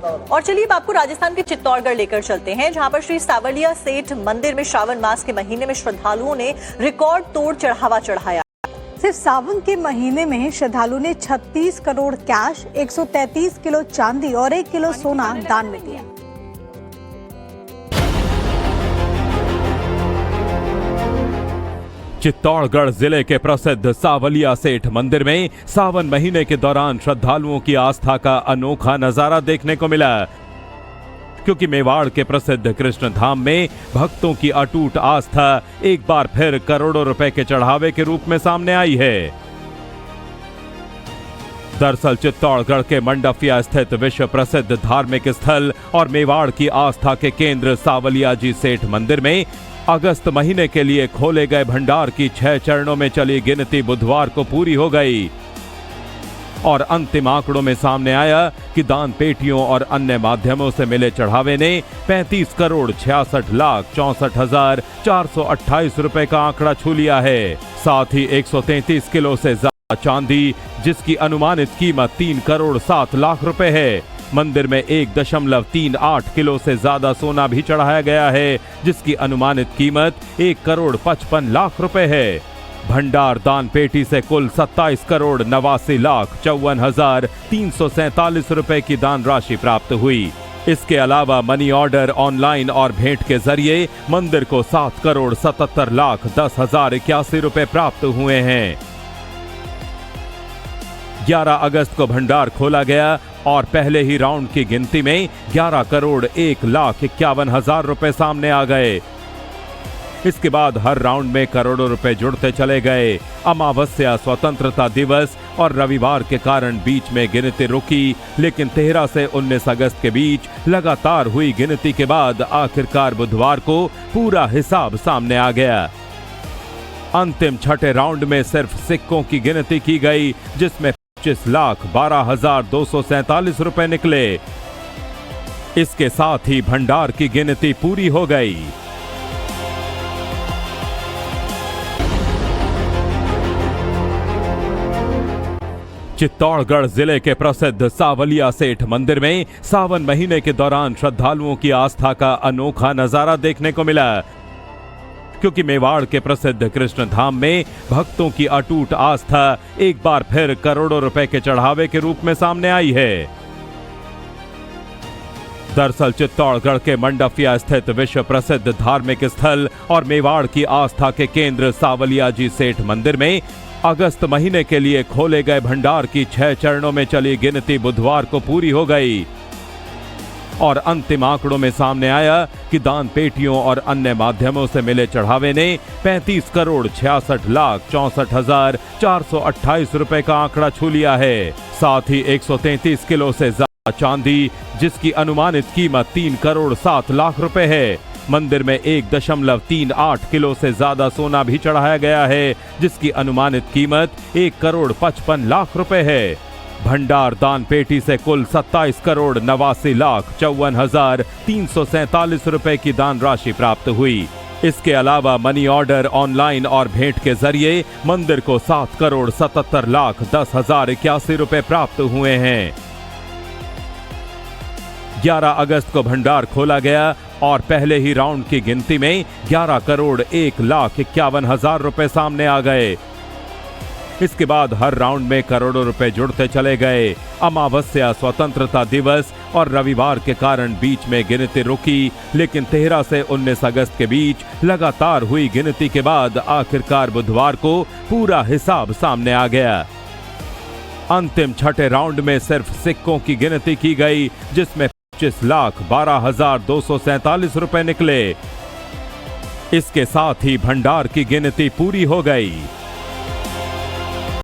और चलिए अब आपको राजस्थान के चित्तौड़गढ़ लेकर चलते हैं, जहां पर श्री सावलिया सेठ मंदिर में श्रावण मास के महीने में श्रद्धालुओं ने रिकॉर्ड तोड़ चढ़ावा चढ़ाया। सिर्फ सावन के महीने में श्रद्धालु ने 36 करोड़ कैश, 133 किलो चांदी और 1 किलो सोना दान में दिया। चित्तौड़गढ़ जिले के प्रसिद्ध सावलिया सेठ मंदिर में सावन महीने के दौरान श्रद्धालुओं की आस्था का अनोखा नजारा देखने को मिला, क्योंकि मेवाड़ के प्रसिद्ध कृष्ण धाम में भक्तों की अटूट आस्था एक बार फिर करोड़ों रुपए के चढ़ावे के रूप में सामने आई है। दरअसल चित्तौड़गढ़ के मंडफिया स्थित विश्व प्रसिद्ध धार्मिक स्थल और मेवाड़ की आस्था के केंद्र सावलिया जी सेठ मंदिर में अगस्त महीने के लिए खोले गए भंडार की 6 चरणों में चली गिनती बुधवार को पूरी हो गई और अंतिम आंकड़ों में सामने आया कि दान पेटियों और अन्य माध्यमों से मिले चढ़ावे ने 35 करोड़ 66 लाख 64,428 रुपए का आंकड़ा छू लिया है। साथ ही 133 किलो से ज्यादा चांदी, जिसकी अनुमानित कीमत 3 करोड़ 7 लाख रुपए है। मंदिर में 1.38 किलो से ज्यादा सोना भी चढ़ाया गया है, जिसकी अनुमानित कीमत 1 करोड़ 55 लाख रुपए है। भंडार दान पेटी से कुल 27 करोड़ 89 लाख 54,347 रुपए की दान राशि प्राप्त हुई। इसके अलावा मनी ऑर्डर, ऑनलाइन और भेंट के जरिए मंदिर को 7 करोड़ 77 लाख 10,081 रुपए प्राप्त हुए हैं। 11 अगस्त को भंडार खोला गया और पहले ही राउंड की गिनती में 11 करोड़ 1,51,000 रुपए सामने आ गए। इसके बाद हर राउंड में करोड़ों रुपए जुड़ते चले गए। अमावस्या, स्वतंत्रता दिवस और रविवार के कारण बीच में गिनती रुकी, लेकिन 13 से 19 अगस्त के बीच लगातार हुई गिनती के बाद आखिरकार बुधवार को पूरा हिसाब सामने आ गया। अंतिम छठे राउंड में सिर्फ सिक्कों की गिनती की गई, जिसमें 25,12,247 रुपए निकले। इसके साथ ही भंडार की गिनती पूरी हो गई। चित्तौड़गढ़ जिले के प्रसिद्ध सावलिया सेठ मंदिर में सावन महीने के दौरान श्रद्धालुओं की आस्था का अनोखा नजारा देखने को मिला, क्योंकि मेवाड़ के प्रसिद्ध कृष्ण धाम में भक्तों की अटूट आस्था एक बार फिर करोड़ों रुपए के चढ़ावे के रूप में सामने आई है। दरअसल चित्तौड़गढ़ के मंडफिया स्थित विश्व प्रसिद्ध धार्मिक स्थल और मेवाड़ की आस्था के केंद्र सावलिया जी सेठ मंदिर में अगस्त महीने के लिए खोले गए भंडार की 6 चरणों में चली गिनती बुधवार को पूरी हो गई और अंतिम आंकड़ों में सामने आया कि दान पेटियों और अन्य माध्यमों से मिले चढ़ावे ने 35 करोड़ 66 लाख 64,428 रुपए का आंकड़ा छू लिया है। साथ ही 133 किलो से ज्यादा चांदी, जिसकी अनुमानित कीमत 3 करोड़ 7 लाख रुपए है। मंदिर में 1.38 किलो से ज्यादा सोना भी चढ़ाया गया है, जिसकी अनुमानित कीमत 1 करोड़ 55 लाख रुपए है। भंडार दान पेटी से कुल 27 करोड़ 89 लाख 54,347 रुपए की दान राशि प्राप्त हुई। इसके अलावा मनी ऑर्डर, ऑनलाइन और भेंट के जरिए मंदिर को 7 करोड़ 77 लाख 10,081 रुपए प्राप्त हुए हैं। 11 अगस्त को भंडार खोला गया और पहले ही राउंड की गिनती में 11 करोड़ 1,51,000 रुपए सामने आ गए। इसके बाद हर राउंड में करोड़ों रुपए जुड़ते चले गए। अमावस्या, स्वतंत्रता दिवस और रविवार के कारण बीच में गिनती रुकी, लेकिन 13 से 19 अगस्त के बीच लगातार हुई गिनती के बाद आखिरकार बुधवार को पूरा हिसाब सामने आ गया। अंतिम छठे राउंड में सिर्फ सिक्कों की गिनती की गई, जिसमें 25,12,247 रुपए निकले। इसके साथ ही भंडार की गिनती पूरी हो गई।